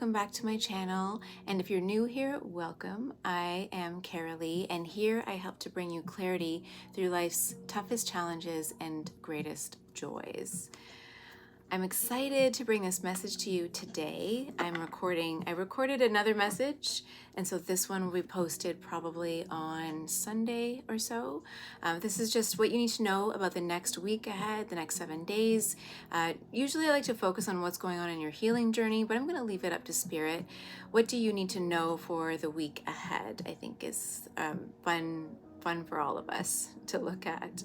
welcome back to my channel. And if you're new here, welcome. I am Carolee, and here I help to bring you clarity through life's toughest challenges and greatest joys. I'm excited to bring this message to you today. I recorded another message, and so this one will be posted probably on Sunday or so. This is just what you need to know about the next week ahead, the next 7 days. Usually I like to focus on what's going on in your healing journey, but I'm going to leave it up to Spirit. What do you need to know for the week ahead? I think is fun for all of us to look at.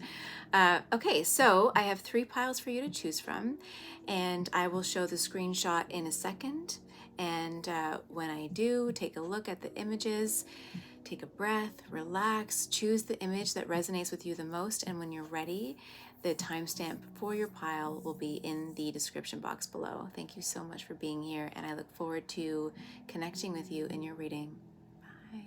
Okay, so I have 3 piles for you to choose from, and I will show the screenshot in a second. And when I do, take a look at the images, take a breath, relax, choose the image that resonates with you the most, and when you're ready, the timestamp for your pile will be in the description box below. Thank you so much for being here, and I look forward to connecting with you in your reading. Bye.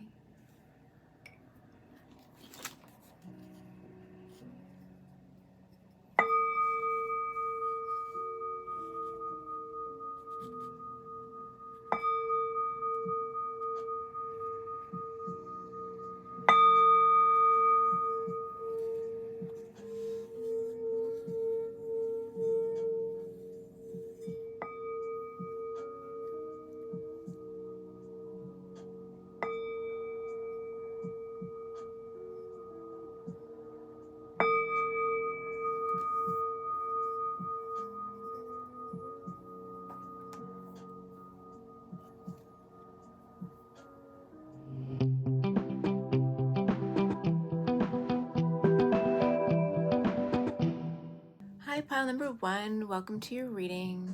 Hi, pile number 1. Welcome to your reading.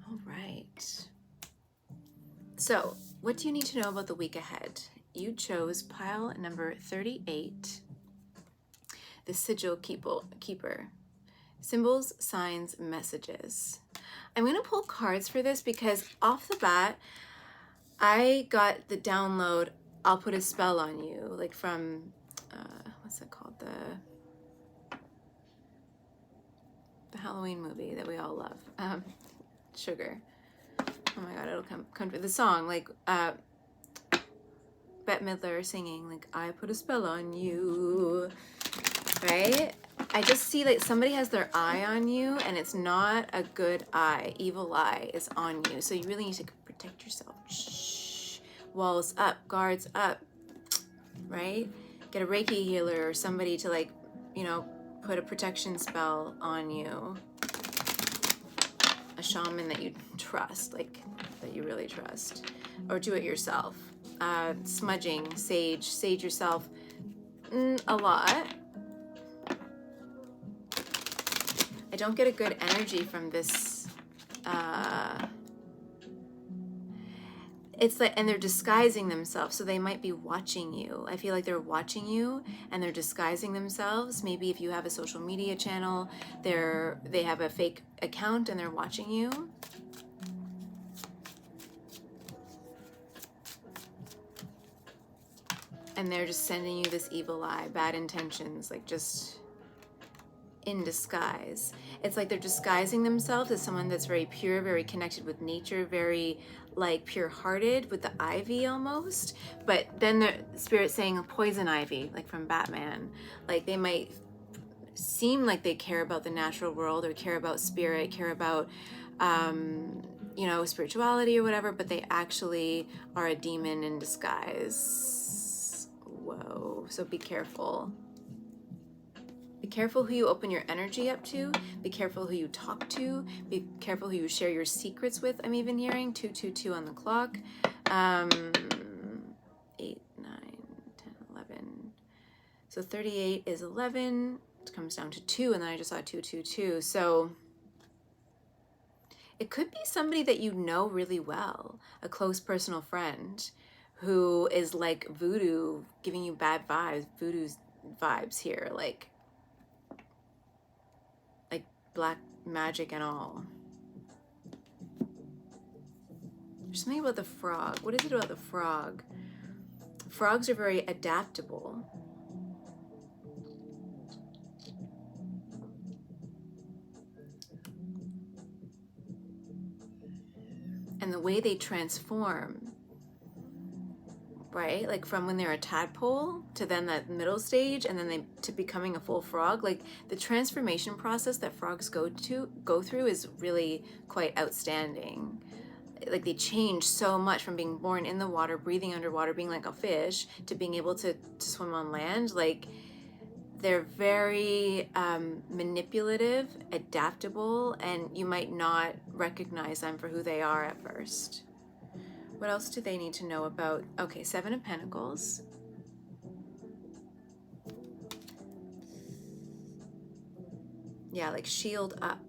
All right. So, what do you need to know about the week ahead? You chose pile number 38, the Sigil Keeper. Symbols, signs, messages. I'm going to pull cards for this because off the bat, I got the download, I'll put a spell on you, like from, what's it called? The Halloween movie that we all love. Sugar. Oh my God, it'll come to the song, like Bette Midler singing, like, I put a spell on you, right? I just see like somebody has their eye on you, and it's not a good eye. Evil eye is on you. So you really need to protect yourself. Shh. Walls up, guards up, right? Get a Reiki healer or somebody to, like, you know, put a protection spell on you. A shaman that you trust, like that you really trust, or do it yourself. Smudging, sage yourself a lot. I don't get a good energy from this. It's like, and they're disguising themselves, so they might be watching you. I feel like they're watching you and they're disguising themselves. Maybe if you have a social media channel, they have a fake account and they're watching you. And they're just sending you this evil eye, bad intentions, like just in disguise. It's like they're disguising themselves as someone that's very pure, very connected with nature, very like pure-hearted, with the ivy almost. But then the Spirit saying poison ivy, like from Batman. Like they might seem like they care about the natural world or care about spirit, care about you know, spirituality or whatever, but they actually are a demon in disguise. Whoa, so be careful. Be careful who you open your energy up to. Be careful who you talk to. Be careful who you share your secrets with. I'm even hearing 222 on the clock. 8, 9, 10, 11. So 38 is 11. It comes down to 2, and then I just saw 222. So it could be somebody that you know really well, a close personal friend who is like voodoo, giving you bad vibes, voodoo vibes here, like black magic and all. There's something about the frog. What is it about the frog? Frogs are very adaptable. and the way they transform, right? Like from when they're a tadpole to then that middle stage, and then they to becoming a full frog. Like the transformation process that frogs go through is really quite outstanding. Like they change so much from being born in the water, breathing underwater, being like a fish, to being able to swim on land. Like they're very manipulative, adaptable, and you might not recognize them for who they are at first. What else do they need to know about? Okay, Seven of Pentacles. Yeah, like shield up.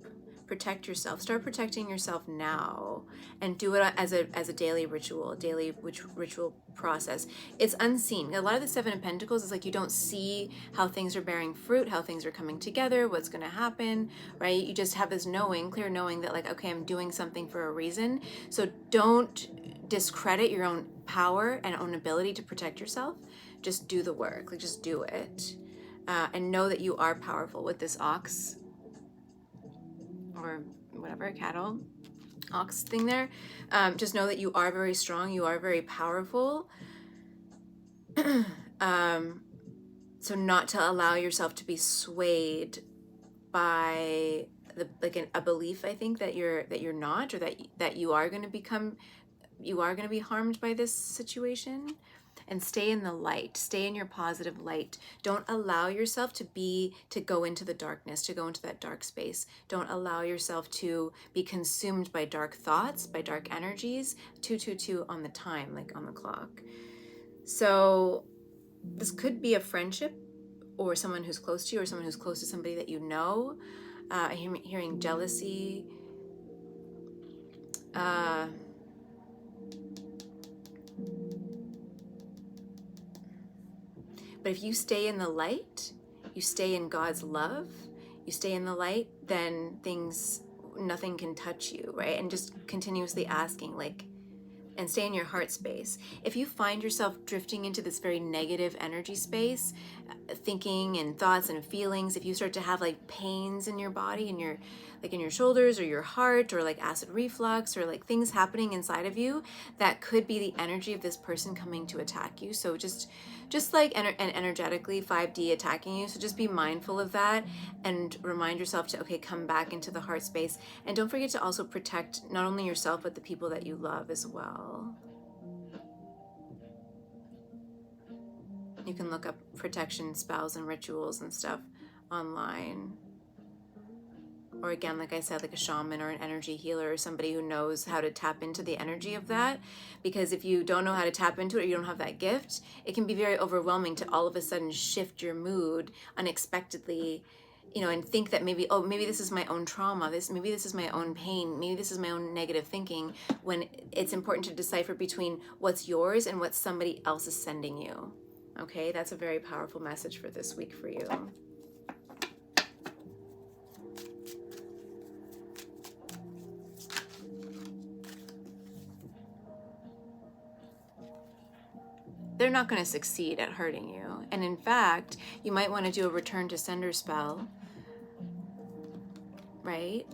Protect yourself. Start protecting yourself now, and do it as a daily ritual, ritual process. It's unseen. A lot of the Seven of Pentacles is like you don't see how things are bearing fruit, how things are coming together, what's going to happen, right? You just have this knowing, clear knowing that like, okay, I'm doing something for a reason. So don't discredit your own power and own ability to protect yourself. Just do the work. Like just do it, and know that you are powerful with this ox, or whatever, cattle, ox thing there. Just know that you are very strong, you are very powerful. So not to allow yourself to be swayed by a belief, I think, that you're not, or that you are going to be harmed by this situation. And stay in the light, stay in your positive light. Don't allow yourself to go into the darkness, to go into that dark space. Don't allow yourself to be consumed by dark thoughts, by dark energies. 222 on the time, like on the clock. So this could be a friendship, or someone who's close to you, or someone who's close to somebody that you know. I'm hearing jealousy. But if you stay in the light, you stay in God's love, you stay in the light, then nothing can touch you, right? And just continuously asking, like, and stay in your heart space. If you find yourself drifting into this very negative energy space, thinking and thoughts and feelings, if you start to have like pains in your body, in your shoulders or your heart, or like acid reflux, or like things happening inside of you, that could be the energy of this person coming to attack you. So just like energetically 5D attacking you. So just be mindful of that and remind yourself to, okay, come back into the heart space. And don't forget to also protect not only yourself, but the people that you love as well. You can look up protection spells and rituals and stuff online. Or again, like I said, like a shaman or an energy healer, or somebody who knows how to tap into the energy of that. Because if you don't know how to tap into it, or you don't have that gift, it can be very overwhelming to all of a sudden shift your mood unexpectedly, and think that maybe this is my own trauma, maybe this is my own pain, maybe this is my own negative thinking, when it's important to decipher between what's yours and what somebody else is sending you. Okay, that's a very powerful message for this week for you. They're not going to succeed at hurting you. And in fact, you might want to do a return to sender spell, right?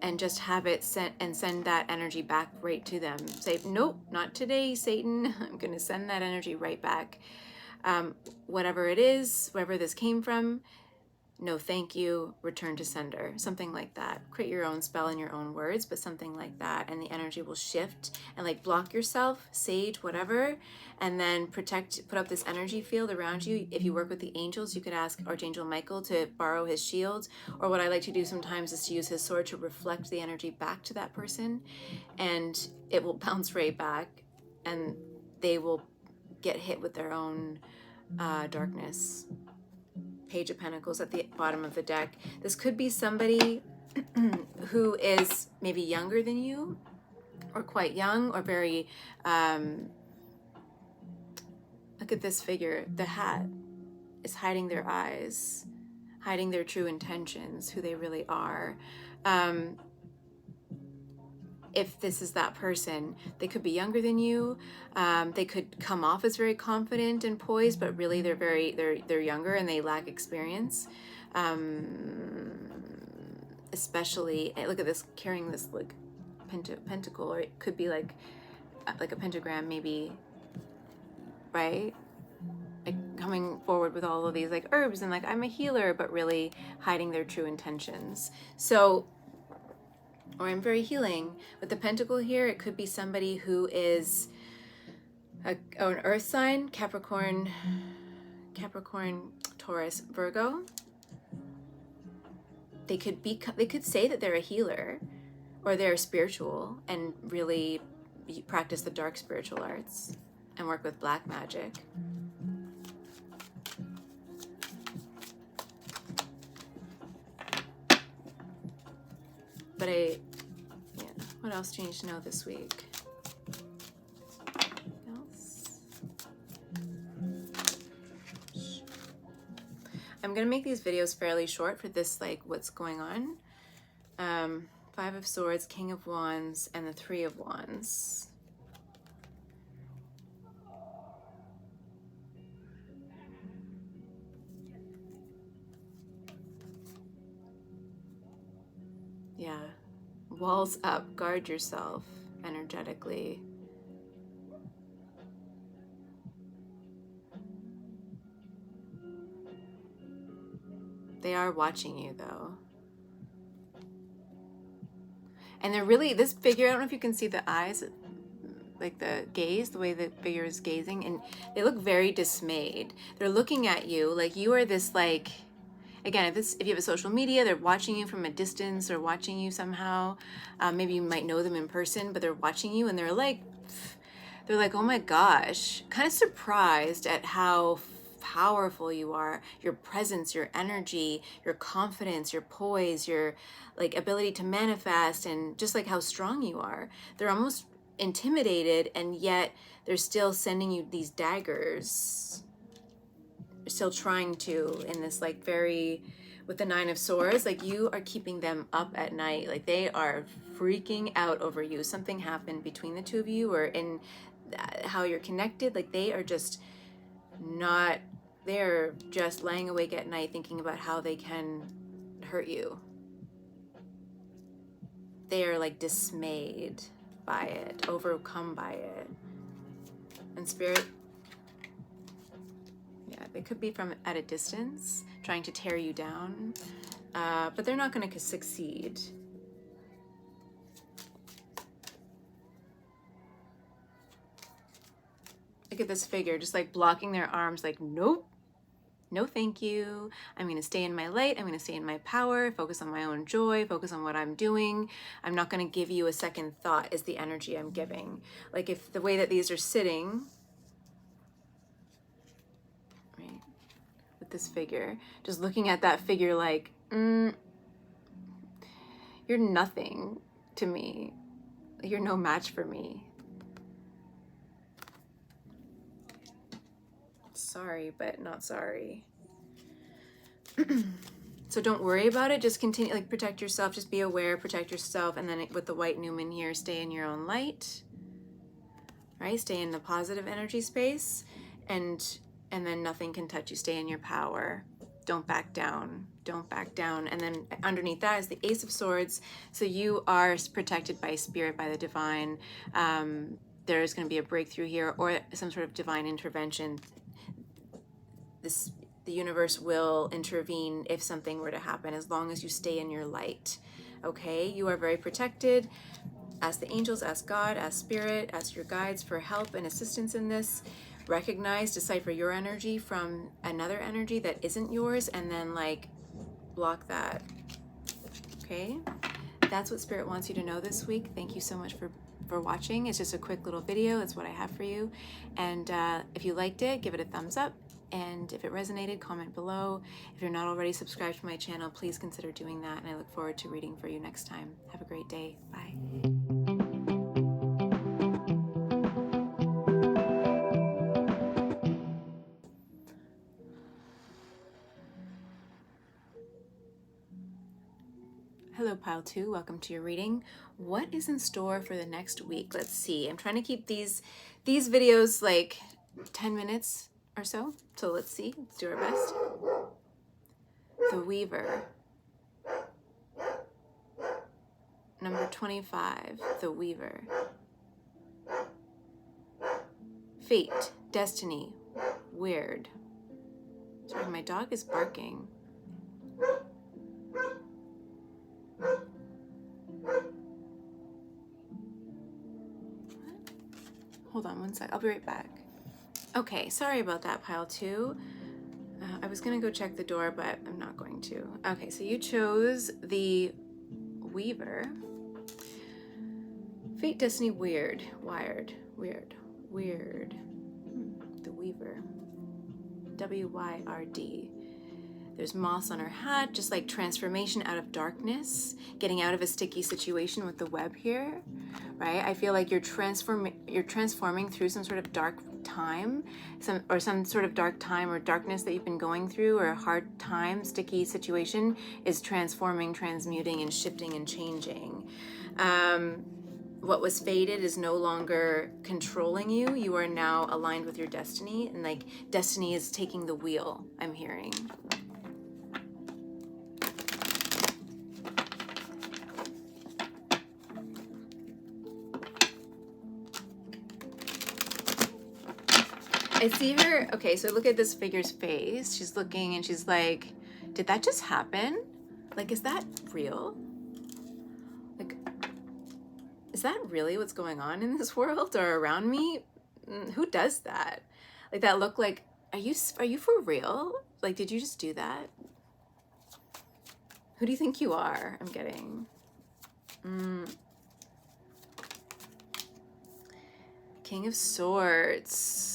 And just have it sent and send that energy back right to them. Say, nope, not today, Satan. I'm going to send that energy right back. Whatever it is, wherever this came from, no thank you, return to sender, something like that. Create your own spell in your own words, but something like that, and the energy will shift. And like block yourself, sage, whatever, and then put up this energy field around you. If you work with the angels, you could ask Archangel Michael to borrow his shield, or what I like to do sometimes is to use his sword to reflect the energy back to that person, and it will bounce right back, and they will get hit with their own darkness. Page of Pentacles at the bottom of the deck. This could be somebody who is maybe younger than you, or quite young, or very, look at this figure. The hat is hiding their eyes, hiding their true intentions, who they really are. If this is that person, they could be younger than you. They could come off as very confident and poised, but really they're younger and they lack experience. Especially, look at this, carrying this like pentacle, or it could be like a pentagram maybe, right? Like coming forward with all of these like herbs and like I'm a healer, but really hiding their true intentions. So, or I'm very healing. With the pentacle here, it could be somebody who is an earth sign, Capricorn, Taurus, Virgo. They could say that they're a healer, or they're spiritual and really practice the dark spiritual arts and work with black magic. But what else do you need to know this week? I'm gonna make these videos fairly short for this, like what's going on. Five of Swords, King of Wands, and the Three of Wands. Yeah, walls up, guard yourself energetically. They are watching you though. And they're really, this figure, I don't know if you can see the eyes, like the gaze, the way the figure is gazing, and they look very dismayed. They're looking at you like you are this, like, again, if you have a social media, they're watching you from a distance or watching you somehow. Maybe you might know them in person, but they're watching you and they're like, oh my gosh, kind of surprised at how powerful you are, your presence, your energy, your confidence, your poise, your like ability to manifest, and just like how strong you are. They're almost intimidated, and yet they're still sending you these daggers. They're still trying to, in this like very, with the Nine of Swords, like you are keeping them up at night. Like they are freaking out over you. Something happened between the two of you, or in how you're connected. Like they are just not, they're just laying awake at night thinking about how they can hurt you. They are like dismayed by it, overcome by it. And Spirit, yeah, they could be from at a distance, trying to tear you down, but they're not going to succeed. Look at this figure, just like blocking their arms, like, nope, no thank you. I'm going to stay in my light. I'm going to stay in my power, focus on my own joy, focus on what I'm doing. I'm not going to give you a second thought is the energy I'm giving. Like if the way that these are sitting, right, with this figure, just looking at that figure like, you're nothing to me. You're no match for me. Sorry, but not sorry. So don't worry about it. Just continue, like protect yourself. Just be aware, protect yourself. And then with the white Numen here, stay in your own light, right? Stay in the positive energy space, and then nothing can touch you. Stay in your power. Don't back down. Don't back down. And then underneath that is the Ace of Swords. So you are protected by spirit, by the divine. There's going to be a breakthrough here, or some sort of divine intervention. The universe will intervene if something were to happen, as long as you stay in your light. Okay, you are very protected. Ask the angels, ask God, ask spirit, ask your guides for help and assistance in this. Recognize, decipher your energy from another energy that isn't yours, and then like block that. Okay, that's what spirit wants you to know this week. Thank you so much for watching. It's just a quick little video. It's what I have for you. And if you liked it, give it a thumbs up. And if it resonated, comment below. If you're not already subscribed to my channel, please consider doing that. And I look forward to reading for you next time. Have a great day. Bye. Hello, Pile 2. Welcome to your reading. What is in store for the next week? Let's see. I'm trying to keep these videos like 10 minutes or so. So let's see. Let's do our best. The Weaver. Number 25, the Weaver. Fate, destiny, weird. Sorry, my dog is barking. Hold on one sec, I'll be right back. Okay, sorry about that, pile 2. I was gonna go check the door, but I'm not going to. Okay, so you chose the Weaver. Fate, destiny, weird, wired, weird, weird. The Weaver. W-Y-R-D. There's moss on her hat, just like transformation out of darkness, getting out of a sticky situation with the web here, right? I feel like you're transforming through some sort of dark time, some sort of dark time or darkness that you've been going through, or a hard time, sticky situation is transforming, transmuting, and shifting and changing. What was fated is no longer controlling you. You are now aligned with your destiny, and like destiny is taking the wheel, I'm hearing. I see her, okay, so look at this figure's face. She's looking and she's like, did that just happen? Like, is that real? Like, is that really what's going on in this world or around me? Who does that? Like that look like, are you for real? Like, did you just do that? Who do you think you are? I'm getting. King of Swords.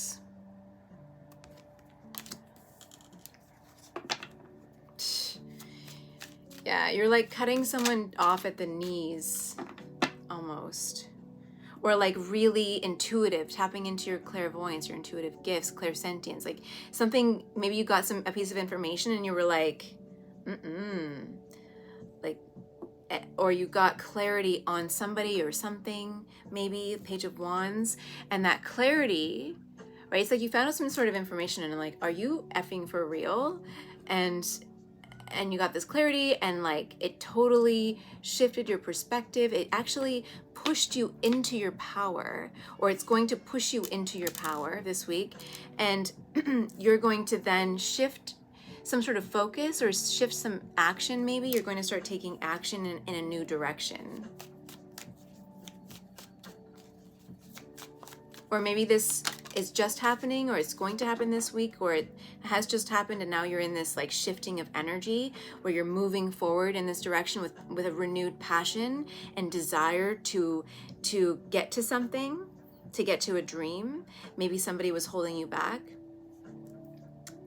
Yeah, you're like cutting someone off at the knees, almost. Or like really intuitive, tapping into your clairvoyance, your intuitive gifts, clairsentience. Like something, maybe you got a piece of information and you were like, like, or you got clarity on somebody or something, maybe Page of Wands, and that clarity, right? It's like you found out some sort of information and like, are you effing for real? And you got this clarity and like it totally shifted your perspective. It actually pushed you into your power, or it's going to push you into your power this week. And you're going to then shift some sort of focus or shift some action. Maybe you're going to start taking action in a new direction. Or maybe this is just happening, or it's going to happen this week, or it has just happened and now you're in this like shifting of energy where you're moving forward in this direction with a renewed passion and desire to get to something, to get to a dream. Maybe somebody was holding you back.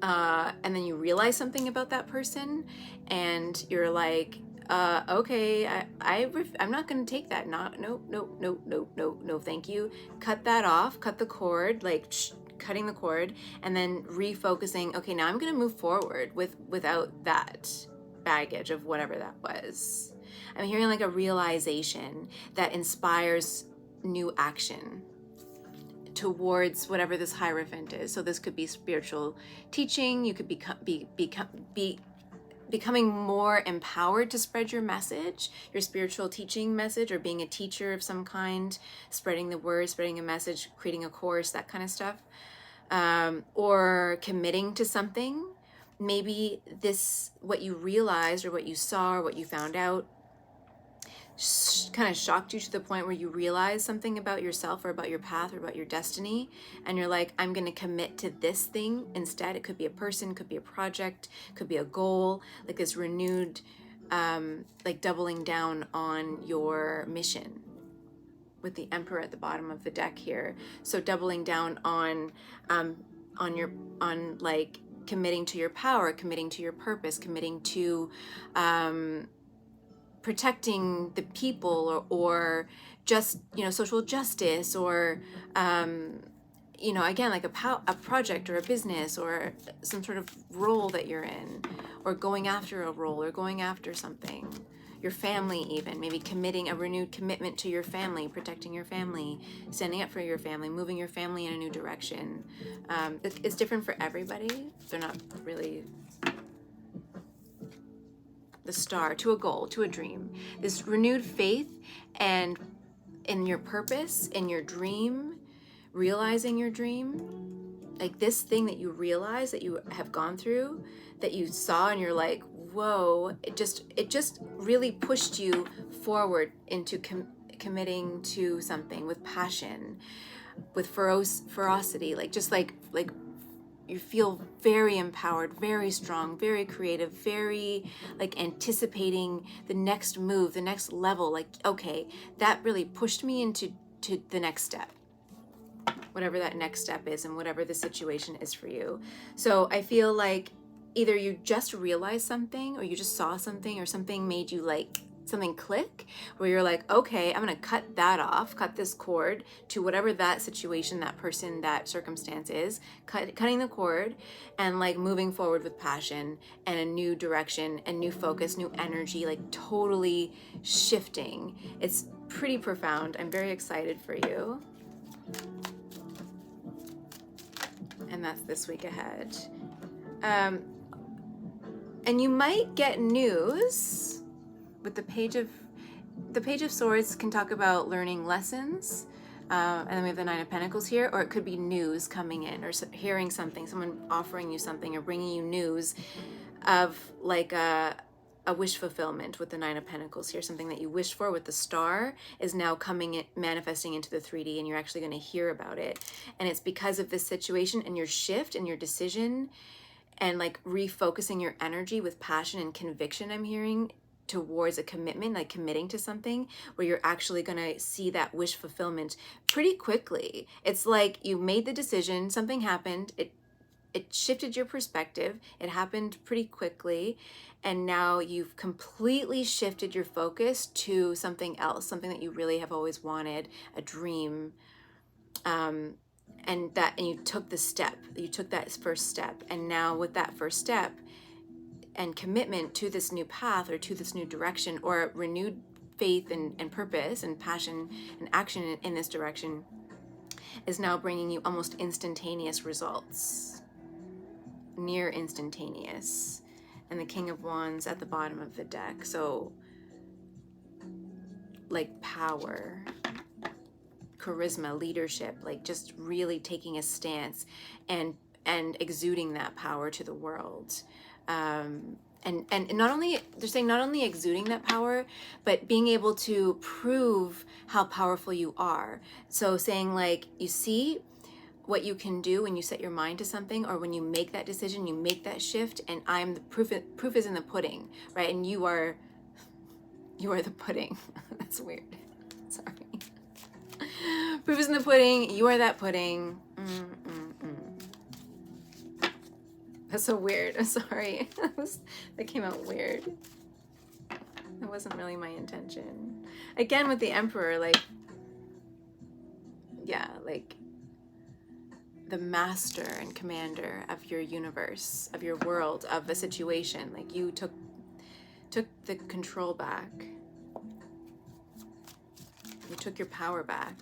And then you realize something about that person and you're like, okay, I'm not going to take that. No, thank you. Cut that off, cut the cord, like cutting the cord, and then refocusing. Okay, now I'm going to move forward without that baggage of whatever that was. I'm hearing like a realization that inspires new action towards whatever this Hierophant is. So this could be spiritual teaching. You could be becoming more empowered to spread your message, your spiritual teaching message, or being a teacher of some kind, spreading the word, spreading a message, creating a course, that kind of stuff, or committing to something. Maybe this, what you realized or what you saw or what you found out kind of shocked you to the point where you realize something about yourself or about your path or about your destiny, and you're like, I'm going to commit to this thing instead. It could be a person, could be a project, could be a goal, like this renewed like doubling down on your mission with the Emperor at the bottom of the deck here. So doubling down on like committing to your power, committing to your purpose, committing to protecting the people, or just, social justice, or, again, like a project or a business or some sort of role that you're in, or going after a role or going after something. Your family even, maybe committing a renewed commitment to your family, protecting your family, standing up for your family, moving your family in a new direction. It's different for everybody. They're not really the star, to a goal, to a dream. This renewed faith and in your purpose, in your dream, realizing your dream, like this thing that you realize that you have gone through, that you saw and you're like, whoa, it just really pushed you forward into committing to something with passion, with ferocity, like you feel very empowered, very strong, very creative, very like anticipating the next move, the next level. Like, okay, that really pushed me into the next step, whatever that next step is and whatever the situation is for you. So I feel like either you just realized something or you just saw something or something made you like something click where you're like, okay, I'm gonna cut that off, cut this cord to whatever that situation, that person, that circumstance is, cutting the cord and like moving forward with passion and a new direction and new focus, new energy, like totally shifting. It's pretty profound. I'm very excited for you. And that's this week ahead. And you might get news with the Page of Swords can talk about learning lessons, and then we have the Nine of Pentacles here, or it could be news coming in, or hearing something, someone offering you something, or bringing you news of like a wish fulfillment with the Nine of Pentacles here. Something that you wished for with the star is now manifesting into the 3D, and you're actually going to hear about it. And it's because of this situation and your shift and your decision and like refocusing your energy with passion and conviction, I'm hearing, towards a commitment, like committing to something where you're actually going to see that wish fulfillment pretty quickly. It's like you made the decision, something happened, it shifted your perspective, it happened pretty quickly, and now you've completely shifted your focus to something else, something that you really have always wanted, a dream, and you took the step, you took that first step, and now with that first step and commitment to this new path or to this new direction, or renewed faith and purpose and passion and action in this direction, is now bringing you almost instantaneous results, near instantaneous. And the King of Wands at the bottom of the deck. So like power, charisma, leadership, like just really taking a stance and exuding that power to the world. And not only, they're saying not only exuding that power, but being able to prove how powerful you are. So saying like, you see what you can do when you set your mind to something, or when you make that decision, you make that shift, and I'm the proof is in the pudding, right? And you are the pudding. That's weird. Sorry. Proof is in the pudding. You are that pudding. That's so weird. I'm sorry. That came out weird. That wasn't really my intention. Again, with the Emperor, like, yeah, like the master and commander of your universe, of your world, of a situation. Like you took the control back. You took your power back.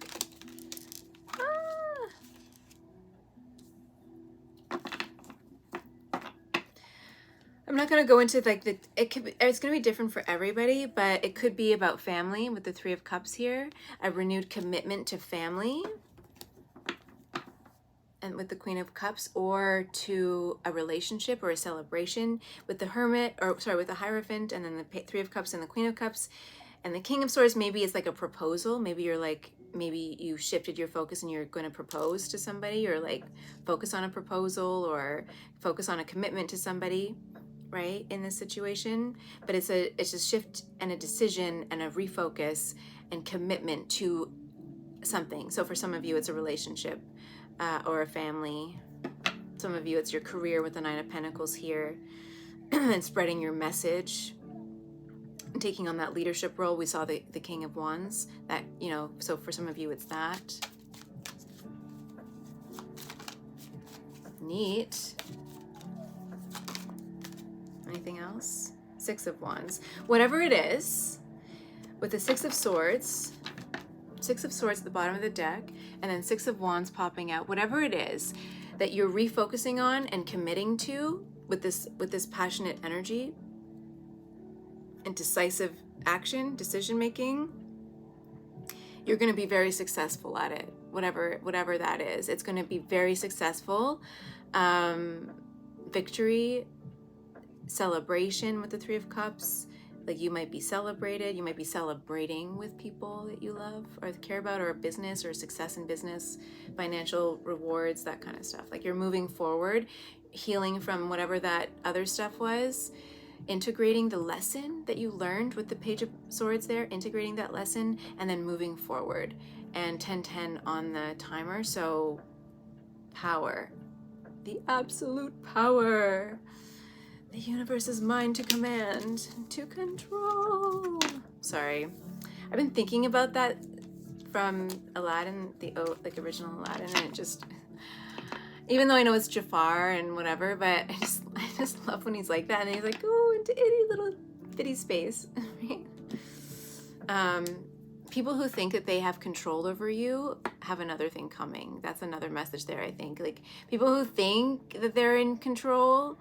I'm not going to go into like it's going to be different for everybody, but it could be about family with the Three of Cups here, a renewed commitment to family, and with the Queen of Cups, or to a relationship or a celebration with the Hermit, or sorry, with the Hierophant, and then the Three of Cups and the Queen of Cups. And the King of Swords, maybe it's like a proposal. Maybe you're like, maybe you shifted your focus and you're going to propose to somebody, or like focus on a proposal or focus on a commitment to somebody, right, in this situation. But it's a shift and a decision and a refocus and commitment to something. So for some of you, it's a relationship or a family. Some of you, it's your career with the Nine of Pentacles here, and spreading your message, taking on that leadership role. We saw the King of Wands, that, you know, so for some of you it's that. Neat. Anything else? Six of Wands. Whatever it is, with the Six of Swords at the bottom of the deck, and then Six of Wands popping out, whatever it is that you're refocusing on and committing to with this passionate energy, and decisive action, decision making, you're going to be very successful at it, whatever that is. It's going to be very successful. Victory, celebration with the Three of Cups. Like, you might be celebrated, you might be celebrating with people that you love or care about, or a business or success in business, financial rewards, that kind of stuff. Like, you're moving forward, healing from whatever that other stuff was, integrating the lesson that you learned with the Page of Swords there, integrating that lesson, and then moving forward. And 10-10 on the timer, so power. The absolute power. The universe is mine to command, to control. Sorry. I've been thinking about that from Aladdin, the original Aladdin, and it just, even though I know it's Jafar and whatever, but I just love when he's like that, and he's like, oh, into any little bitty space. People who think that they have control over you have another thing coming. That's another message there, I think. Like, people who think that they're in control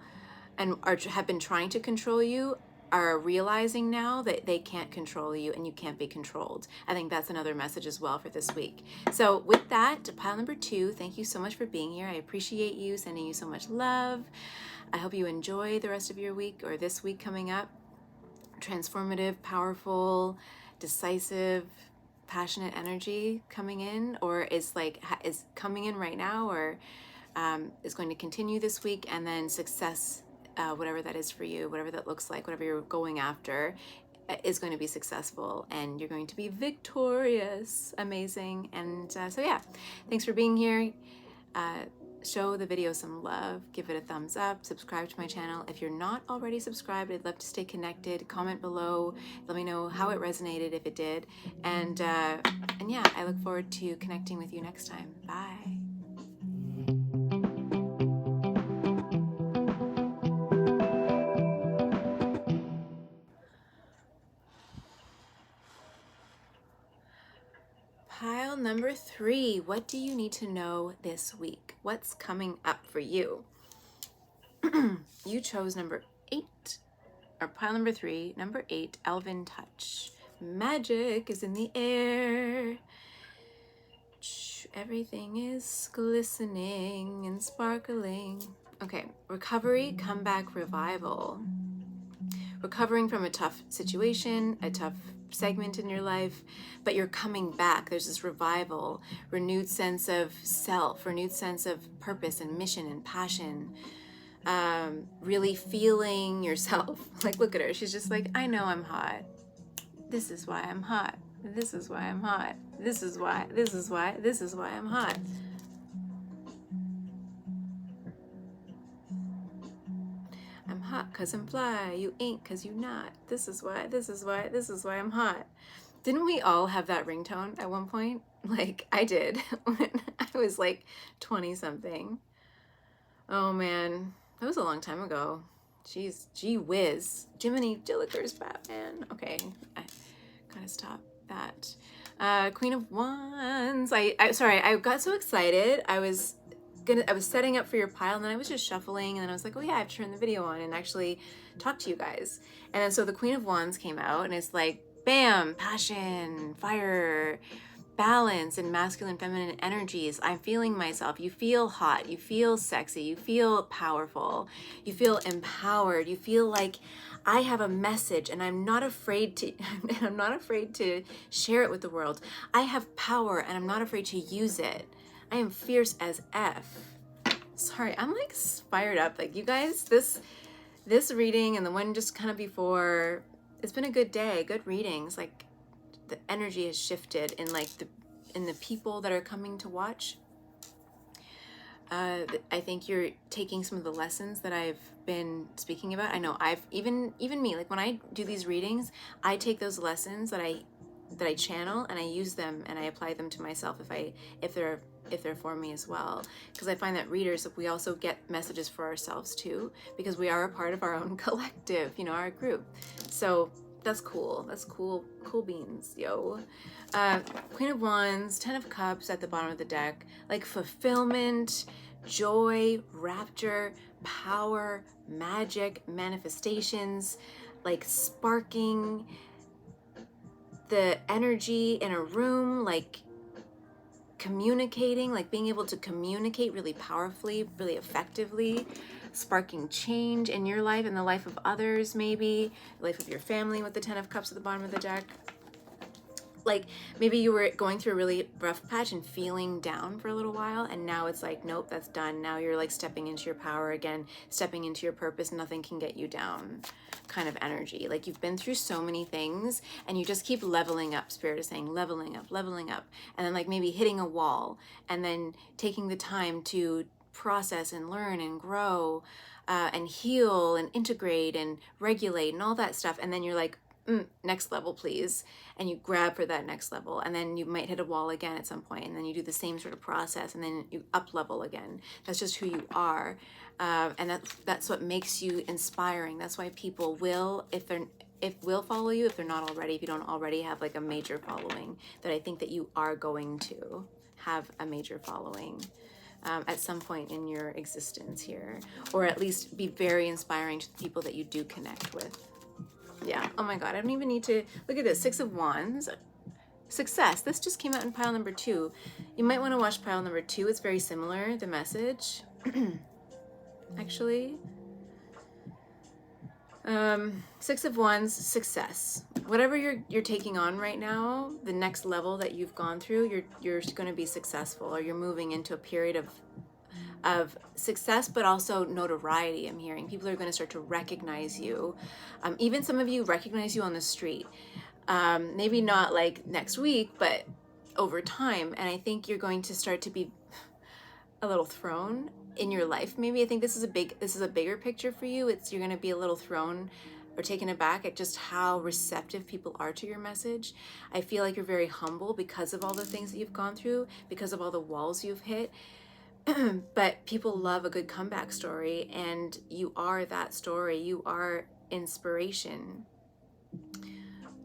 and have been trying to control you are realizing now that they can't control you and you can't be controlled. I think that's another message as well for this week. So with that, pile number 2, thank you so much for being here. I appreciate you, sending you so much love. I hope you enjoy the rest of your week, or this week coming up. Transformative, powerful, decisive, passionate energy coming in, or is coming in right now, or is going to continue this week, and then success, whatever that is for you, whatever that looks like, whatever you're going after, is going to be successful, and you're going to be victorious. Amazing. And so yeah, thanks for being here. Show the video some love, give it a thumbs up, subscribe to my channel. If you're not already subscribed, I'd love to stay connected. Comment below, let me know how it resonated, if it did. And yeah, I look forward to connecting with you next time. Bye. Pile number 3, what do you need to know this week? What's coming up for you? You chose number 8, or pile number 3, number 8, Elven Touch. Magic is in the air. Everything is glistening and sparkling. Okay, recovery, comeback, revival. Recovering from a tough situation, a tough segment in your life, but you're coming back. There's this revival, renewed sense of self, renewed sense of purpose and mission and passion. Really feeling yourself. Like, look at her. She's just like, I know I'm hot. This is why I'm hot. This is why I'm hot. This is why I'm hot. I'm hot cause I'm fly. You ain't cause you not. This is why I'm hot. Didn't we all have that ringtone at one point? Like, I did when I was like 20 something. Oh man, that was a long time ago. Jeez, gee whiz. Jiminy Dilliker's Batman. Okay, I gotta stop that. Queen of Wands. Sorry, I got so excited. I was setting up for your pile, and then I was just shuffling, and then I was like, oh yeah, I have to turn the video on and actually talk to you guys. And then so the Queen of Wands came out, and it's like, bam, passion, fire, balance, and masculine, feminine energies. I'm feeling myself. You feel hot. You feel sexy. You feel powerful. You feel empowered. You feel like I have a message, and I'm not afraid to. I'm not afraid to share it with the world. I have power, and I'm not afraid to use it. I am fierce as F. Sorry, I'm like fired up. Like, you guys, this reading and the one just kind of before, it's been a good day, good readings. Like, the energy has shifted in the people that are coming to watch. I think you're taking some of the lessons that I've been speaking about. I know I've even me, like when I do these readings, I take those lessons that I channel and I use them and I apply them to myself if they're for me as well. Because I find that readers, we also get messages for ourselves too, because we are a part of our own collective, our group. So that's cool. That's cool beans, yo. Queen of Wands, 10 of Cups at the bottom of the deck, like fulfillment, joy, rapture, power, magic, manifestations, like sparking the energy in a room, like communicating, like being able to communicate really powerfully, really effectively, sparking change in your life and the life of others, maybe the life of your family with the 10 of Cups at the bottom of the deck. Like maybe you were going through a really rough patch and feeling down for a little while, and now it's like, nope, that's done. Now you're like stepping into your power again, stepping into your purpose. Nothing can get you down kind of energy. Like you've been through so many things and you just keep leveling up. Spirit is saying leveling up, and then like maybe hitting a wall and then taking the time to process and learn and grow and heal and integrate and regulate and all that stuff. And then you're like, next level, please. And you grab for that next level, and then you might hit a wall again at some point, and then you do the same sort of process, and then you up level again. That's just who you are, and that's what makes you inspiring. That's why people will, will follow you if they're not already. If you don't already have like a major following, that I think that you are going to have a major following at some point in your existence here, or at least be very inspiring to the people that you do connect with. Yeah. Oh my God. I don't even need to look at this. 6 of Wands. Success. This just came out in pile number 2. You might want to watch pile number 2. It's very similar, the message. Actually. 6 of Wands, success. Whatever you're taking on right now, the next level that you've gone through, you're going to be successful, or you're moving into a period of success, but also notoriety. I'm hearing people are going to start to recognize you. Even some of you recognize you on the street. Maybe not like next week, but over time. And I think you're going to start to be a little thrown in your life. Maybe I think this is a bigger picture for you. You're going to be a little thrown or taken aback at just how receptive people are to your message. I feel like you're very humble because of all the things that you've gone through, because of all the walls you've hit. But people love a good comeback story, and you are that story. You are inspiration.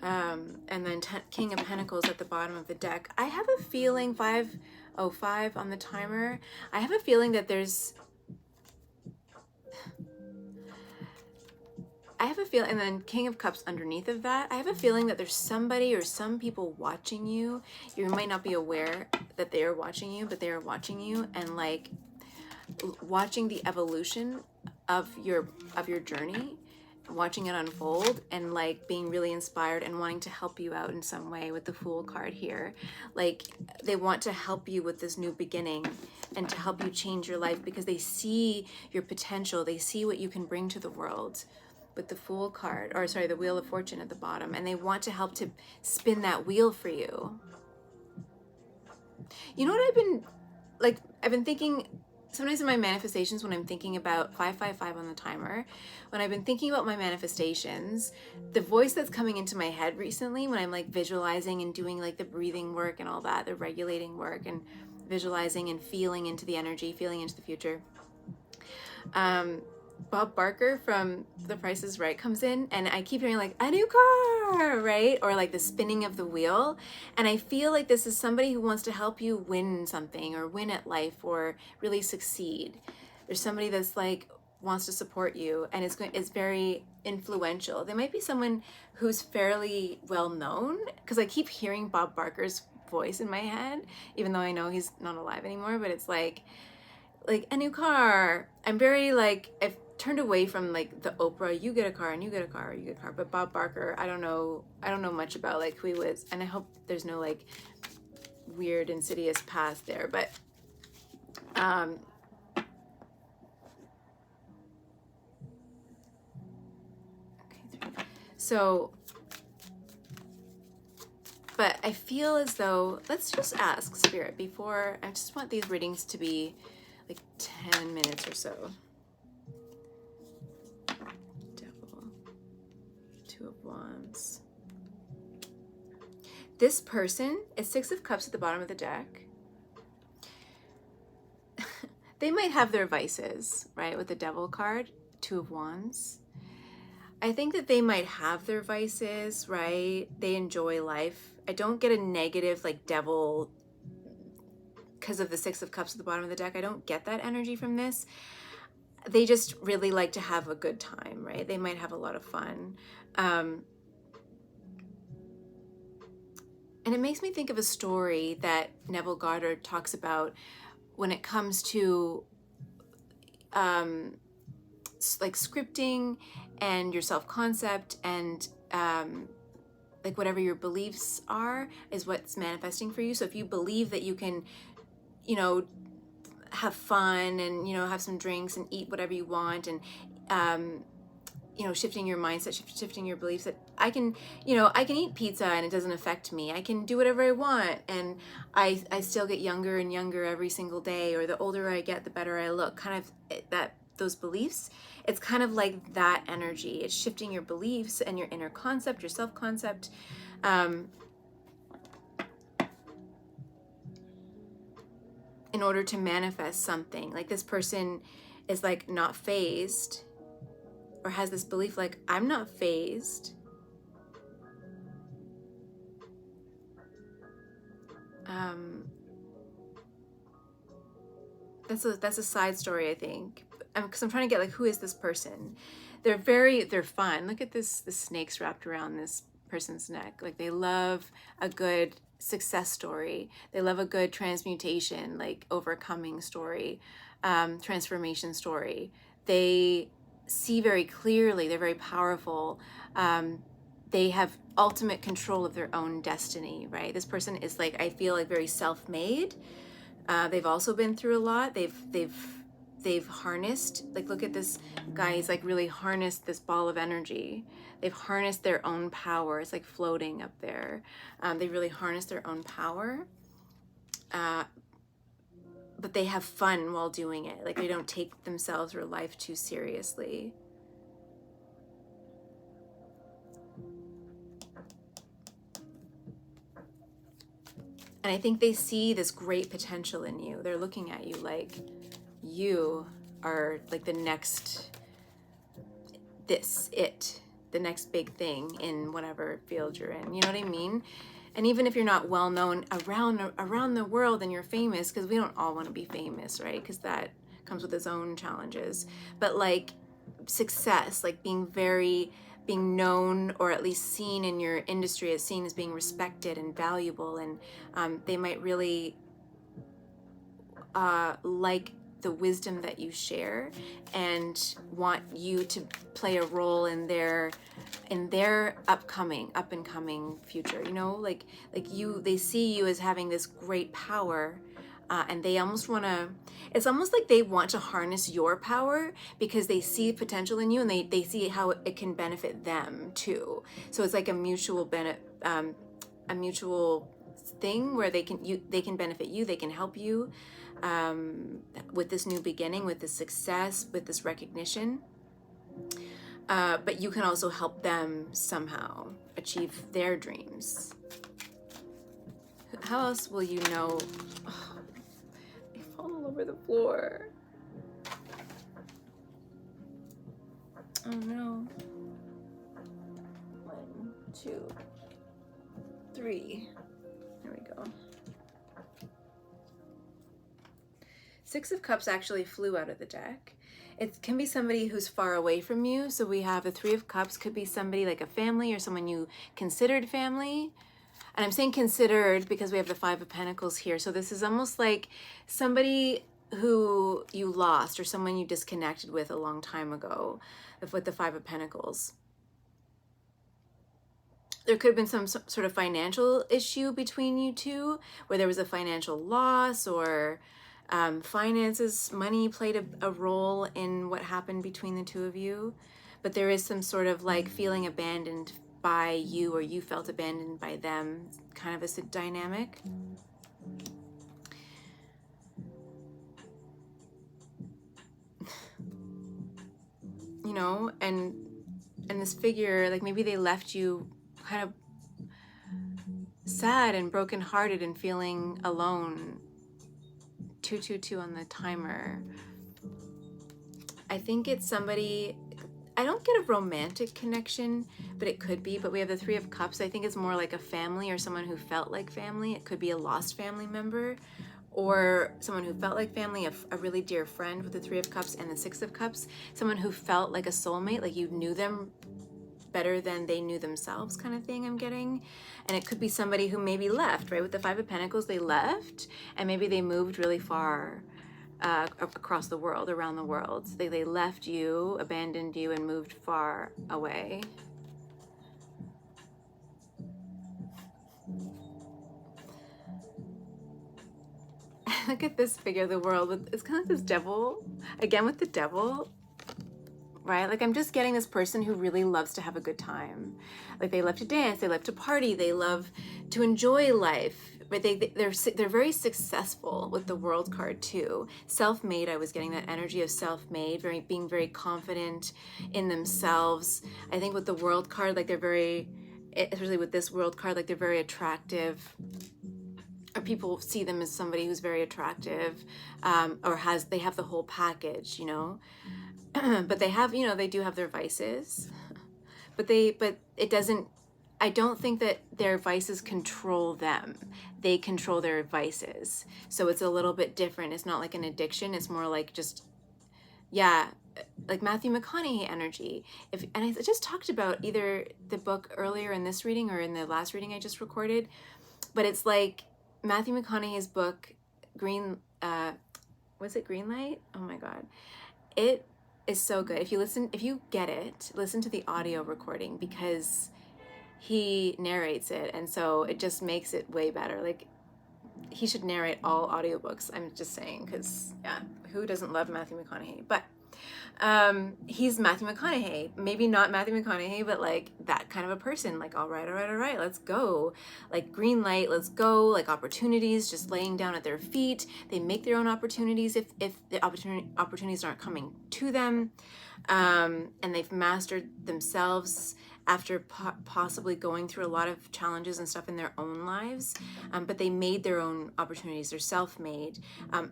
And then King of Pentacles at the bottom of the deck. I have a feeling 5:05 on the timer. I have a feeling that and then King of Cups underneath of that. I have a feeling that there's somebody or some people watching you. You might not be aware that they are watching you, but they are watching you and like watching the evolution of your journey, watching it unfold, and like being really inspired and wanting to help you out in some way with the Fool card here. Like they want to help you with this new beginning and to help you change your life because they see your potential. They see what you can bring to the world with the Fool card, or sorry, the Wheel of Fortune at the bottom, and they want to help to spin that wheel for you. You know what I've been thinking sometimes in my manifestations, when I'm thinking about 555 on the timer, when I've been thinking about my manifestations, the voice that's coming into my head recently, when I'm like visualizing and doing like the breathing work and all that, the regulating work and visualizing and feeling into the energy, feeling into the future, Bob Barker from The Price is Right comes in, and I keep hearing like a new car, right? Or like the spinning of the wheel. And I feel like this is somebody who wants to help you win something or win at life or really succeed. There's somebody that's like wants to support you and is very influential. They might be someone who's fairly well known, because I keep hearing Bob Barker's voice in my head, even though I know he's not alive anymore, but it's like a new car. I'm very like, I've turned away from like the Oprah, you get a car and you get a car, you get a car. But Bob Barker, I don't know much about like who he was, and I hope there's no like weird insidious past there. But okay, so, but I feel as though, let's just ask Spirit before, I just want these readings to be like 10 minutes or so. Devil, 2 of Wands. This person is 6 of Cups at the bottom of the deck. They might have their vices, right? With the Devil card, 2 of Wands. I think that they might have their vices, right? They enjoy life. I don't get a negative like devil because of the 6 of Cups at the bottom of the deck. I don't get that energy from this. they just really like to have a good time, right? They might have a lot of fun. And it makes me think of a story that Neville Goddard talks about when it comes to like scripting and your self-concept and like whatever your beliefs are is what's manifesting for you. So if you believe that you can, you know, have fun and, you know, have some drinks and eat whatever you want, and you know, shifting your mindset, shifting your beliefs that I can, you know, I can eat pizza and it doesn't affect me. I can do whatever I want, and I still get younger and younger every single day, or the older I get, the better I look. Kind of that, those beliefs, it's kind of like that energy. It's shifting your beliefs and your inner concept, your self-concept. In order to manifest something. Like this person is like not phased, or has this belief like, I'm not phased. That's a side story, I think, because I'm trying to get like, who is this person? They're fun. Look at this, the snakes wrapped around this person's neck. Like they love a good success story. They love a good transmutation, like overcoming story, transformation story. They see very clearly. They're very powerful. They have ultimate control of their own destiny, right? This person is like, I feel like very self-made. They've also been through a lot. They've harnessed, like, look at this guy. He's like really harnessed this ball of energy. They've harnessed their own power. It's like floating up there. They really harness their own power. But they have fun while doing it. Like they don't take themselves or life too seriously. And I think they see this great potential in you. They're looking at you like you are like the next, the next big thing in whatever field you're in. You know what I mean? And even if you're not well known around the world and you're famous, because we don't all want to be famous, right? Because that comes with its own challenges. But like success, like being known, or at least seen in your industry as seen as being respected and valuable, and they might really like the wisdom that you share and want you to play a role in their up and coming future. You know, like they see you as having this great power, and they almost want to, it's almost like they want to harness your power because they see potential in you, and they see how it can benefit them too. So it's like a mutual a mutual thing where they can benefit you, they can help you with this new beginning, with this success, with this recognition. But you can also help them somehow achieve their dreams. How else will you know? Oh, they fall all over the floor. Oh no. 1, 2, 3. There we go. 6 of Cups actually flew out of the deck. It can be somebody who's far away from you. So we have the 3 of Cups, could be somebody like a family or someone you considered family. And I'm saying considered because we have the 5 of Pentacles here. So this is almost like somebody who you lost or someone you disconnected with a long time ago with the 5 of Pentacles. There could have been some sort of financial issue between you two, where there was a financial loss, or finances, money played a role in what happened between the two of you. But there is some sort of like feeling abandoned by you, or you felt abandoned by them, kind of a dynamic. You know, and this figure, like maybe they left you kind of sad and brokenhearted and feeling alone. 222 on the timer. I think it's somebody, I don't get a romantic connection, but it could be. But we have the 3 of Cups. I think it's more like a family or someone who felt like family. It could be a lost family member, or someone who felt like family, a really dear friend with the Three of Cups and the Six of Cups, someone who felt like a soulmate, like you knew them better than they knew themselves, kind of thing I'm getting. And it could be somebody who maybe left, right? With the Five of Pentacles, they left and maybe they moved really far across the world, around the world. They left you, abandoned you, and moved far away. Look at this figure of the world. It's kind of like this devil, again with the devil, right? Like I'm just getting this person who really loves to have a good time. Like they love to dance, they love to party, they love to enjoy life. But they're very successful with the World card too. Self-made, I was getting that energy of self-made, being very confident in themselves. I think with the World card, like they're very, especially with this World card, like they're very attractive. Or people see them as somebody who's very attractive, or they have the whole package, you know. But they have, you know, they do have their vices, but it doesn't, I don't think that their vices control them. They control their vices. So it's a little bit different. It's not like an addiction. It's more like just, yeah, like Matthew McConaughey energy. And I just talked about either the book earlier in this reading or in the last reading I just recorded, but it's like Matthew McConaughey's book, was it Greenlight? Oh my God. It is so good. If you get it, listen to the audio recording because he narrates it, and so it just makes it way better. Like he should narrate all audiobooks. I'm just saying, because yeah, who doesn't love Matthew McConaughey? But he's Matthew McConaughey. Maybe not Matthew McConaughey, but like that kind of a person. Like, all right, let's go. Like green light, let's go. Like opportunities just laying down at their feet. They make their own opportunities if the opportunities aren't coming to them. And they've mastered themselves after possibly going through a lot of challenges and stuff in their own lives. But they made their own opportunities. They're self-made.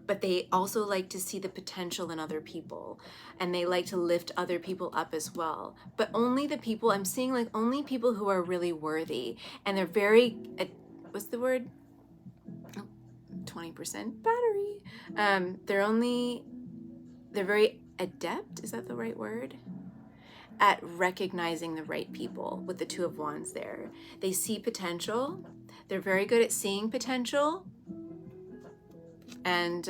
But they also like to see the potential in other people. And they like to lift other people up as well. But only the people, I'm seeing like only people who are really worthy. And they're very, what's the word? 20% battery. They're very adept, is that the right word? At recognizing the right people with the Two of Wands there. They see potential. They're very good at seeing potential and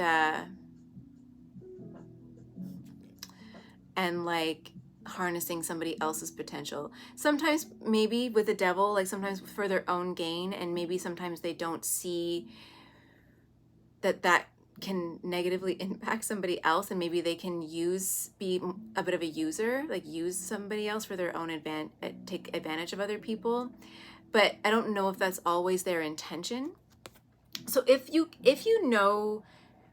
like harnessing somebody else's potential. Sometimes maybe with the devil, like sometimes for their own gain, and maybe sometimes they don't see that can negatively impact somebody else, and maybe they can be a bit of a user, like use somebody else for their own take advantage of other people. But I don't know if that's always their intention. So if you know,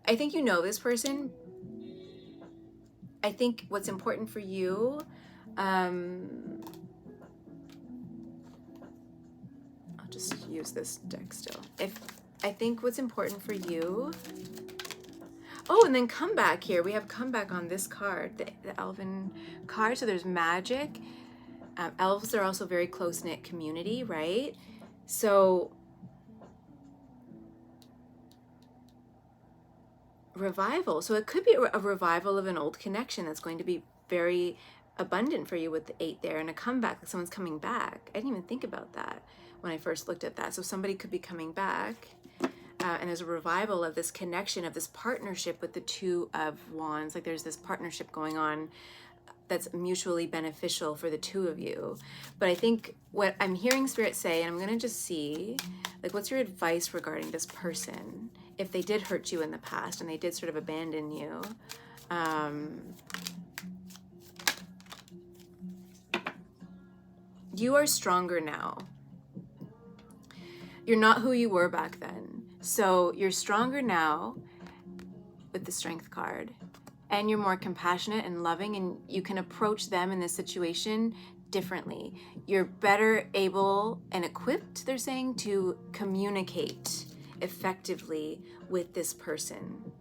I think you know this person. I think what's important for you, I'll just use this deck still. I think what's important for you. Oh, and then comeback here. We have comeback on this card, the Elven card. So there's magic. Elves are also very close-knit community, right? So revival. So it could be a revival of an old connection that's going to be very abundant for you with the 8 there, and a comeback, like someone's coming back. I didn't even think about that when I first looked at that. So somebody could be coming back. And there's a revival of this connection, of this partnership with the Two of Wands. Like there's this partnership going on that's mutually beneficial for the two of you. But I think what I'm hearing Spirit say, and I'm going to just see, like, what's your advice regarding this person? If they did hurt you in the past and they did sort of abandon you. You are stronger now. You're not who you were back then. So you're stronger now with the Strength card, and you're more compassionate and loving, and you can approach them in this situation differently. You're better able and equipped, they're saying, to communicate effectively with this person.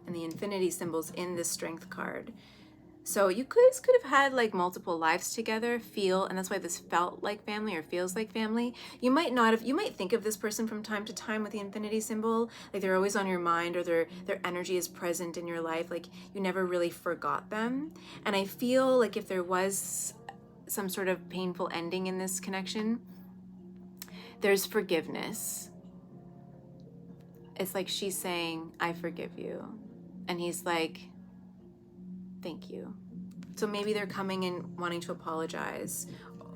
And the infinity symbols in this Strength card So you guys could have had like multiple lives together, and that's why this felt like family or feels like family. You might not have, you might think of this person from time to time with the infinity symbol, like they're always on your mind, or their energy is present in your life, like you never really forgot them. And I feel like if there was some sort of painful ending in this connection, there's forgiveness. It's like she's saying, I forgive you. And he's like, thank you. So maybe they're coming in wanting to apologize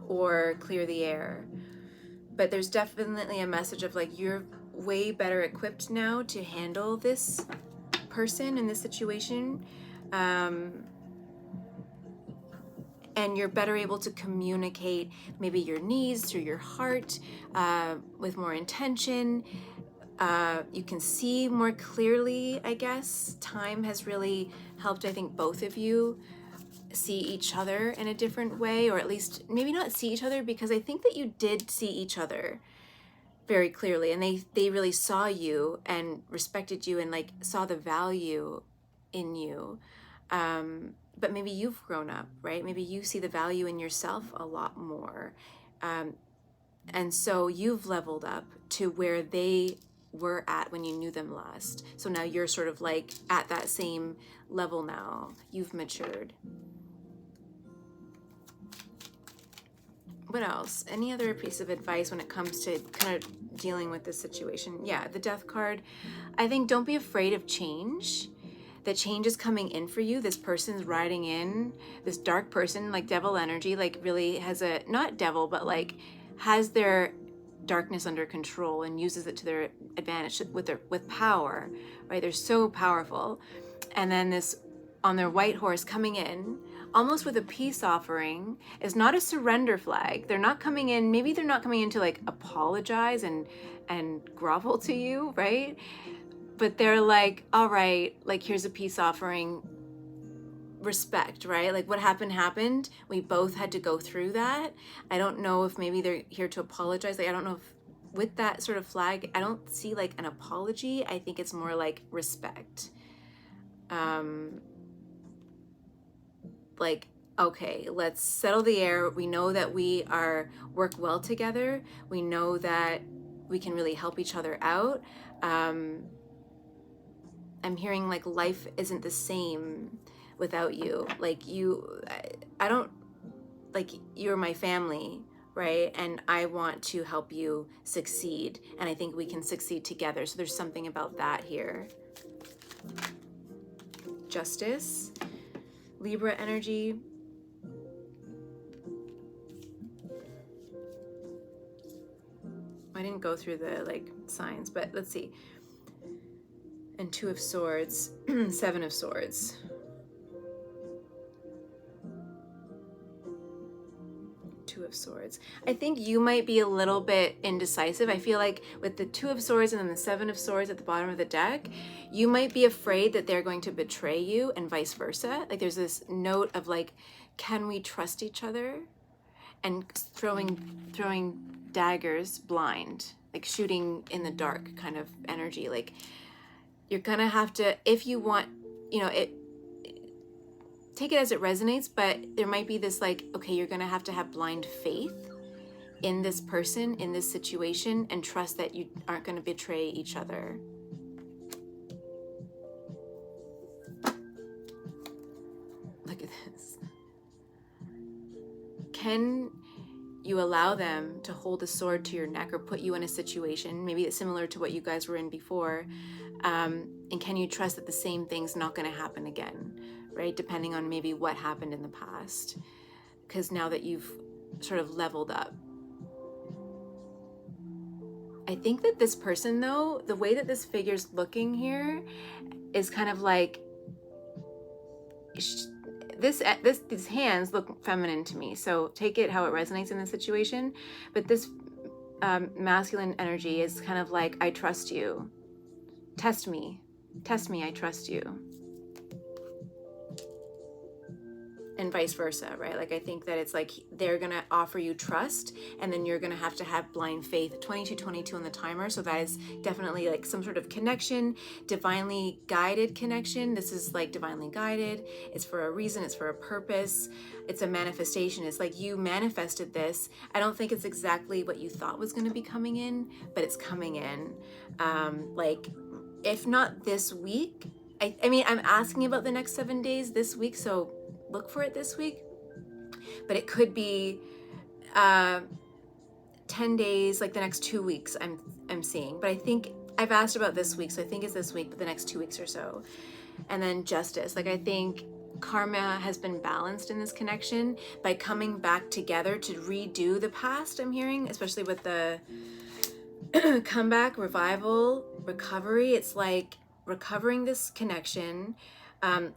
or clear the air. But there's definitely a message of like, you're way better equipped now to handle this person in this situation. And you're better able to communicate maybe your needs through your heart with more intention. You can see more clearly, I guess. Time has really helped, I think, both of you see each other in a different way, or at least maybe not see each other, because I think that you did see each other very clearly, and they really saw you and respected you and like saw the value in you. But maybe you've grown up, right? Maybe you see the value in yourself a lot more. And so you've leveled up to where they were at when you knew them last. So now you're sort of like at that same level now. You've matured. What else? Any other piece of advice when it comes to kind of dealing with this situation? Yeah, the Death card. I think don't be afraid of change. The change is coming in for you. This person's riding in, this dark person, like devil energy, like really has a, not devil, but like has their darkness under control and uses it to their advantage with power, right? They're so powerful. And then this on their white horse coming in almost with a peace offering is not a surrender flag. They're not coming in, maybe they're not coming in to like apologize and grovel to you, right? But they're like, all right, like here's a peace offering, respect, right? Like what happened. We both had to go through that. I don't know if maybe they're here to apologize. Like I don't know if with that sort of flag, I don't see like an apology. I think it's more like respect. Like, okay, let's settle the air. We know that we work well together. We know that we can really help each other out. I'm hearing like life isn't the same without you. Like I don't, like you're my family, right? And I want to help you succeed. And I think we can succeed together. So there's something about that here. Justice. Libra energy. I didn't go through the like signs, but let's see. And 2 of Swords, 7 of Swords. 2 of Swords. I think you might be a little bit indecisive. I feel like with the 2 of Swords and then the 7 of Swords at the bottom of the deck, you might be afraid that they're going to betray you and vice versa. Like there's this note of like, can we trust each other? And throwing daggers blind, like shooting in the dark kind of energy. Like you're gonna have to, if you want, take it as it resonates, but there might be this like, okay, you're gonna have to have blind faith in this person, in this situation, and trust that you aren't gonna betray each other. Look at this. Can you allow them to hold a sword to your neck or put you in a situation, maybe it's similar to what you guys were in before, and can you trust that the same thing's not gonna happen again, right? Depending on maybe what happened in the past. Because now that you've sort of leveled up. I think that this person though, the way that this figure's looking here is kind of like, these hands look feminine to me, so take it how it resonates in the situation. But this masculine energy is kind of like, I trust you. Test me, I trust you. and vice versa, right? Like I think that it's like they're gonna offer you trust, and then you're gonna have to have blind faith. 2222 on the timer, so that is definitely like some sort of connection, divinely guided connection. This is like divinely guided. It's for a reason. It's for a purpose. It's a manifestation. It's like you manifested this. I don't think it's exactly what you thought was gonna be coming in, but it's coming in. Like if not this week. I mean, I'm asking about the next 7 days this week, so look for it this week, but it could be 10 days, like the next 2 weeks I'm seeing. But I think I've asked about this week, so I think it's this week, but the next 2 weeks or so. And then justice. Like I think karma has been balanced in this connection by coming back together to redo the past, I'm hearing, especially with the comeback, revival, recovery. It's like recovering this connection,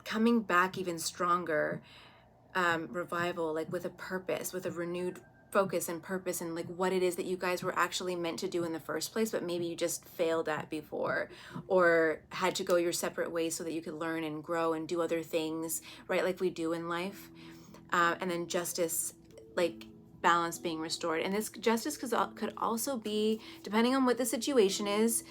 coming back even stronger, revival, like with a purpose, with a renewed focus and purpose, and like what it is that you guys were actually meant to do in the first place, but maybe you just failed at before, or had to go your separate ways so that you could learn and grow and do other things, right? Like we do in life. And then justice, like balance being restored. And this justice could also be, depending on what the situation is,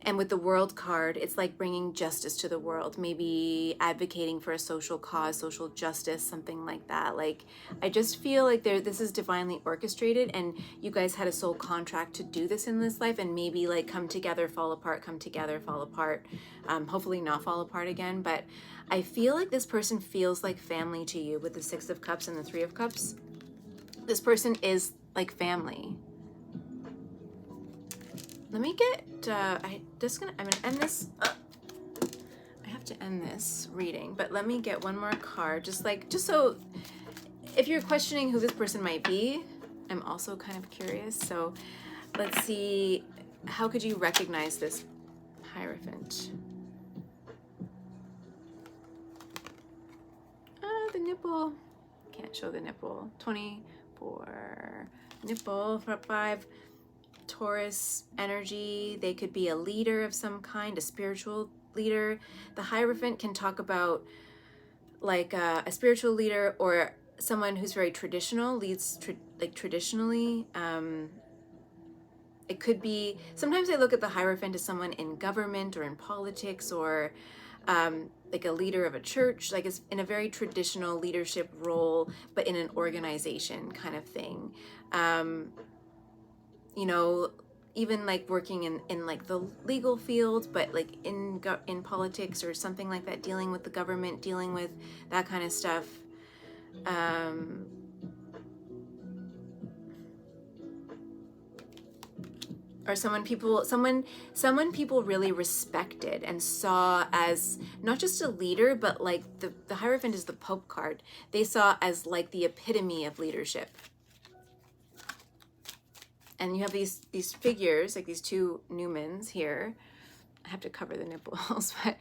and with the world card, it's like bringing justice to the world, maybe advocating for a social cause, social justice, something like that. Like, I just feel like this is divinely orchestrated, and you guys had a soul contract to do this in this life, and maybe like come together, fall apart, come together, fall apart. Hopefully not fall apart again, but I feel like this person feels like family to you with the 6 of Cups and the 3 of Cups. This person is like family. Let me get, I'm gonna end this, I have to end this reading, but let me get one more card, just so, if you're questioning who this person might be, I'm also kind of curious, so let's see, how could you recognize this Hierophant? The nipple, can't show the nipple, 24, nipple, 5, Taurus energy. They could be a leader of some kind, a spiritual leader. The Hierophant can talk about like a spiritual leader or someone who's very traditional, leads traditionally. It could be, sometimes I look at the Hierophant as someone in government or in politics, or like a leader of a church, like is in a very traditional leadership role, but in an organization kind of thing. You know, even like working in like the legal field, but like in politics or something like that, dealing with the government, dealing with that kind of stuff. Or someone people really respected and saw as not just a leader, but like the Hierophant is the Pope card. They saw as like the epitome of leadership. And you have these figures, like these 2 Numens here. I have to cover the nipples, but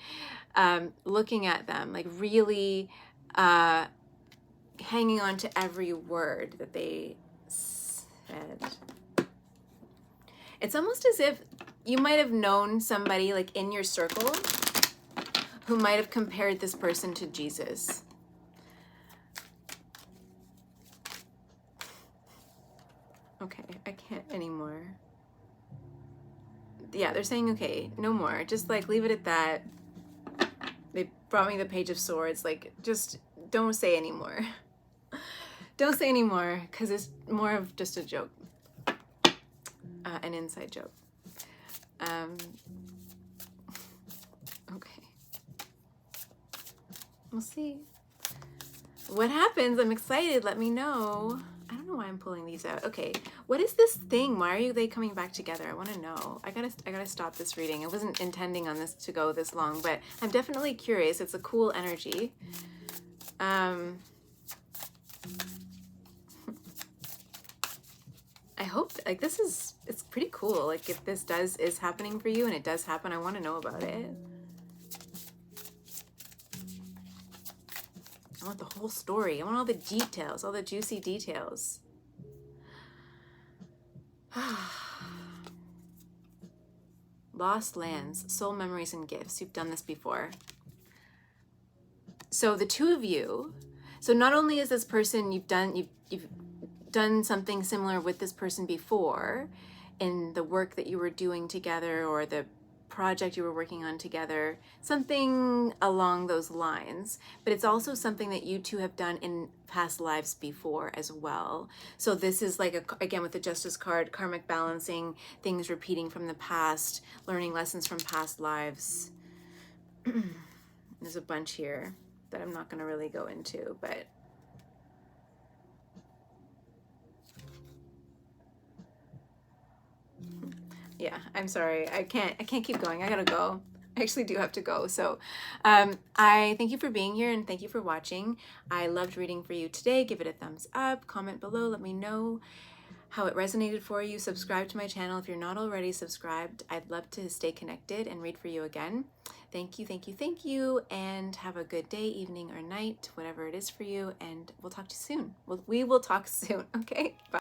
looking at them, like really hanging on to every word that they said. It's almost as if you might have known somebody like in your circle who might have compared this person to Jesus. Okay, I can't anymore. Yeah, they're saying, okay, no more. Just like leave it at that. They brought me the Page of Swords. Like, just don't say anymore. Don't say anymore, because it's more of just a joke. An inside joke. Okay. We'll see. What happens? I'm excited. Let me know. I don't know why I'm pulling these out. Okay, what is this thing? Why are they coming back together? I want to know. I gotta stop this reading. I wasn't intending on this to go this long, but I'm definitely curious. It's a cool energy. I hope like it's pretty cool. Like if this is happening for you, and it does happen, I want to know about it. I want the whole story. I want all the details, all the juicy details. Lost lands, soul memories and gifts. You've done this before. So the two of you, so not only is this person you've done something similar with this person before in the work that you were doing together or the project you were working on together, something along those lines, but it's also something that you two have done in past lives before as well. So this is like, again, with the Justice card, karmic balancing, things repeating from the past, learning lessons from past lives. There's a bunch here that I'm not going to really go into, but yeah, I'm sorry. I can't keep going. I gotta go. I actually do have to go. So I thank you for being here and thank you for watching. I loved reading for you today. Give it a thumbs up, comment below, let me know how it resonated for you. Subscribe to my channel if you're not already subscribed. I'd love to stay connected and read for you again. Thank you, thank you, thank you, and have a good day, evening, or night, whatever it is for you, and we'll talk to you soon. We will talk soon, okay? Bye.